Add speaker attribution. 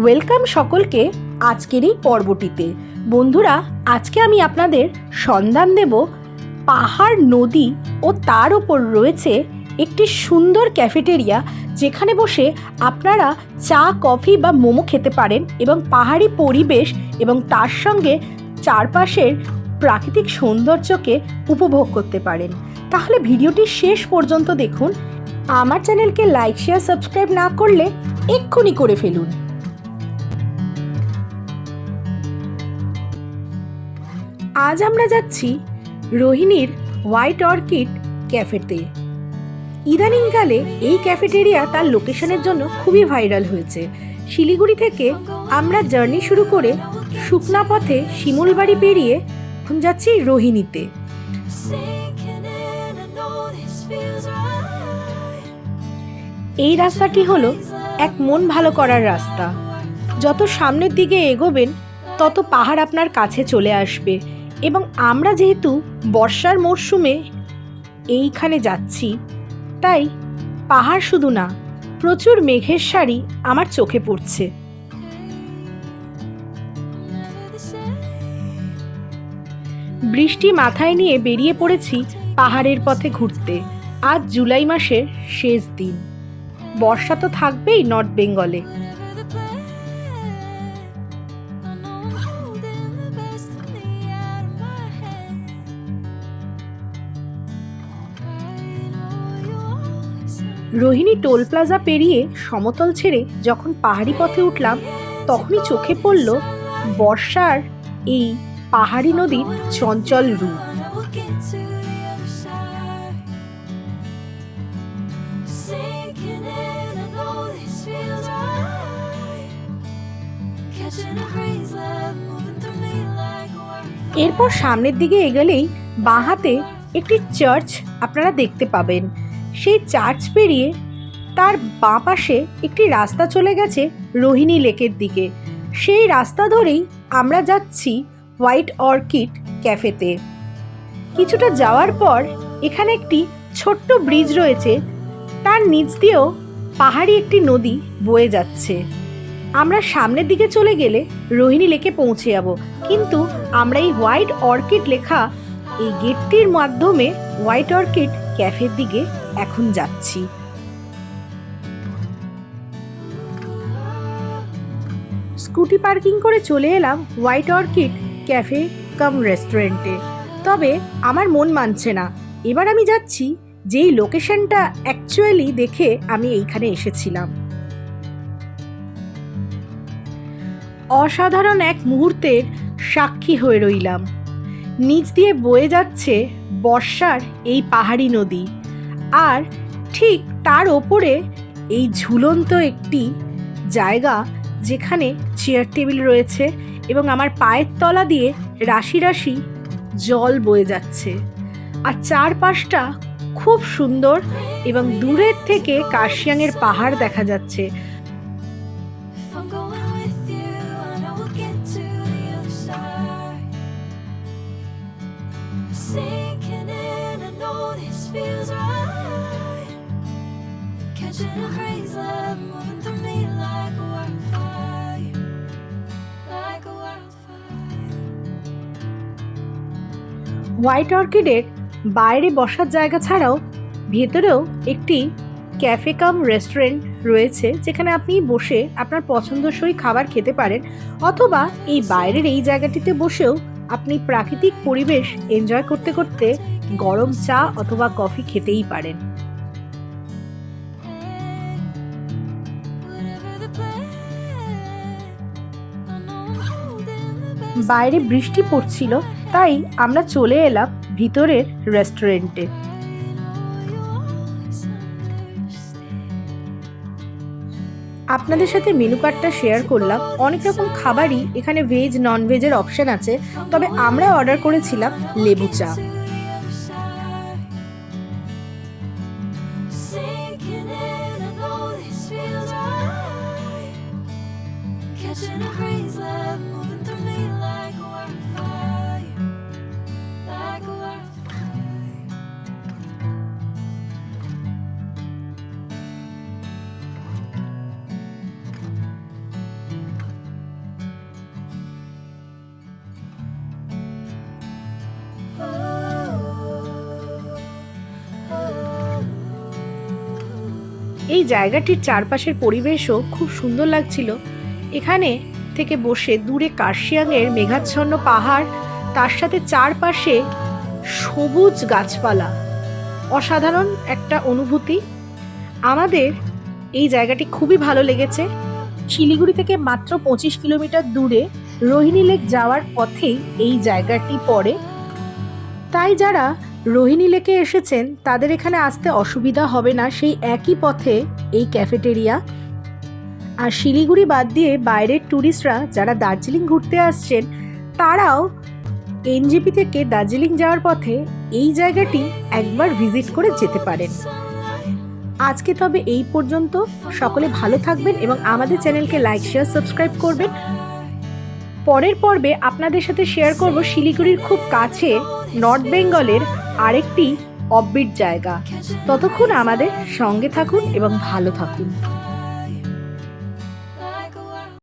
Speaker 1: Welcome সকলকে আজকের এই পর্বটিতে। বন্ধুরা, আজকে আমি আপনাদের সন্ধান দেব পাহাড়, নদী ও তার ওপর রয়েছে একটি সুন্দর ক্যাফেটেরিয়া, যেখানে বসে আপনারা চা, কফি বা মোমো খেতে পারেন এবং পাহাড়ি পরিবেশ এবং তার সঙ্গে চারপাশের প্রাকৃতিক সৌন্দর্যকে উপভোগ করতে পারেন। তাহলে ভিডিওটি শেষ পর্যন্ত দেখুন। আমার চ্যানেলকে লাইক, শেয়ার, সাবস্ক্রাইব না করলে এক্ষুনি করে ফেলুন। আজ আমরা যাচ্ছি রোহিণীর হোয়াইট অর্কিড ক্যাফেতে। ইদানিংকালে এই ক্যাফেটেরিয়া তার লোকেশনের জন্য খুবই ভাইরাল হয়েছে। শিলিগুড়ি থেকে আমরা জার্নি শুরু করে শুকনা পথে শিমুলবাড়ি পেরিয়ে এখন যাচ্ছি রোহিণীতে। এই রাস্তাটি হলো এক মন ভালো করার রাস্তা। যত সামনের দিকে এগোবেন তত পাহাড় আপনার কাছে চলে আসবে এবং আমরা যেহেতু বর্ষার মরশুমে এইখানে যাচ্ছি, তাই পাহাড় শুধু না, প্রচুর মেঘের সারি আমার চোখে পড়ছে। বৃষ্টি মাথায় নিয়ে বেরিয়ে পড়েছি পাহাড়ের পথে ঘুরতে। আজ জুলাই মাসের শেষ দিন। বর্ষা তো থাকবেই নর্থ বেঙ্গলে। রোহিণী টোল প্লাজা পেরিয়ে সমতল ছেড়ে যখন পাহাড়ি পথে উঠলাম, তখনই চোখে পড়ল বর্ষার এই পাহাড়ি নদীর চঞ্চল রূপ। এরপর সামনের দিকে এগোলেই বাঁ হাতে একটি চার্চ আপনারা দেখতে পাবেন। সেই চার্চ পেরিয়ে তার বাঁ পাশে একটি রাস্তা চলে গেছে রোহিণী লেকের দিকে। সেই রাস্তা ধরেই আমরা যাচ্ছি হোয়াইট অর্কিড ক্যাফেতে। কিছুটা যাওয়ার পর এখানে একটি ছোট্ট ব্রিজ রয়েছে, তার নিচ দিয়েও পাহাড়ি একটি নদী বয়ে যাচ্ছে। আমরা সামনের দিকে চলে গেলে রোহিণী লেকে পৌঁছে যাব, কিন্তু আমরা এই হোয়াইট অর্কিড লেখা এই গেটটির মাধ্যমে হোয়াইট অর্কিড ক্যাফের দিকে এখন যাচ্ছি। স্কুটি পার্কিং করে চলে এলাম হোয়াইট অর্কিড ক্যাফে কাম রেস্টুরেন্টে। তবে আমার মন মানছে না। এবার আমি যাচ্ছি যেই লোকেশনটা অ্যাকচুয়ালি দেখে আমি এইখানে এসেছিলাম। অসাধারণ এক মুহূর্তের সাক্ষী হয়ে রইলাম। নিচ দিয়ে বয়ে যাচ্ছে বর্ষার এই পাহাড়ি নদী, আর ঠিক তার ওপরে এই ঝুলন্ত একটি জায়গা, যেখানে চেয়ার টেবিল রয়েছে এবং আমার পায়ের তলা দিয়ে রাশি রাশি জল বয়ে যাচ্ছে। আর চারপাশটা খুব সুন্দর এবং দূরের থেকে কার্শিয়াংয়ের পাহাড় দেখা যাচ্ছে। হোয়াইট অর্কিডের বাইরে বসার জায়গা ছাড়াও ভেতরেও একটি ক্যাফে কাম রেস্টুরেন্ট রয়েছে, যেখানে আপনি বসে আপনার পছন্দসই খাবার খেতে পারেন, অথবা এই বাইরের এই জায়গাটিতে বসেও আপনি প্রাকৃতিক পরিবেশ এনজয় করতে করতে গরম চা অথবা কফি খেতেই পারেন। বাইরে বৃষ্টি পড়ছিল, তাই আমরা চলে এলাম ভিতরের রেস্টুরেন্টে। আপনাদের সাথে মেনু কার্ডটা শেয়ার করলাম। অনেক রকম খাবারই এখানে, ভেজ নন ভেজের অপশন আছে, তবে আমরা অর্ডার করেছিলাম লেবু চা। এই জায়গাটির চারপাশের পরিবেশও খুব সুন্দর লাগছিল। এখানে থেকে বসে দূরে কার্শিয়াংয়ের মেঘাচ্ছন্ন পাহাড়, তার সাথে চারপাশে সবুজ গাছপালা, অসাধারণ একটা অনুভূতি। আমাদের এই জায়গাটি খুবই ভালো লেগেছে। শিলিগুড়ি থেকে মাত্র 25 কিলোমিটার দূরে রোহিণী লেক যাওয়ার পথেই এই জায়গাটি পড়ে। তাই যারা রোহিণী লেকে এসেছেন তাদের এখানে আসতে অসুবিধা হবে না, সেই একই পথে এই ক্যাফেটেরিয়া। আর শিলিগুড়ি বাদ দিয়ে বাইরের ট্যুরিস্টরা যারা দার্জিলিং ঘুরতে আসছেন তারাও এনজেপি থেকে দার্জিলিং যাওয়ার পথে এই জায়গাটি একবার ভিজিট করে যেতে পারেন। আজকে তবে এই পর্যন্ত। সকলে ভালো থাকবেন এবং আমাদের চ্যানেলকে লাইক, শেয়ার, সাবস্ক্রাইব করবেন। পরের পর্বে আপনাদের সাথে শেয়ার করব শিলিগুড়ির খুব কাছে নর্থ বেঙ্গলের আরেকটি অফবিট জায়গা। ততক্ষণ আমাদের সঙ্গে থাকুন এবং ভালো থাকুন।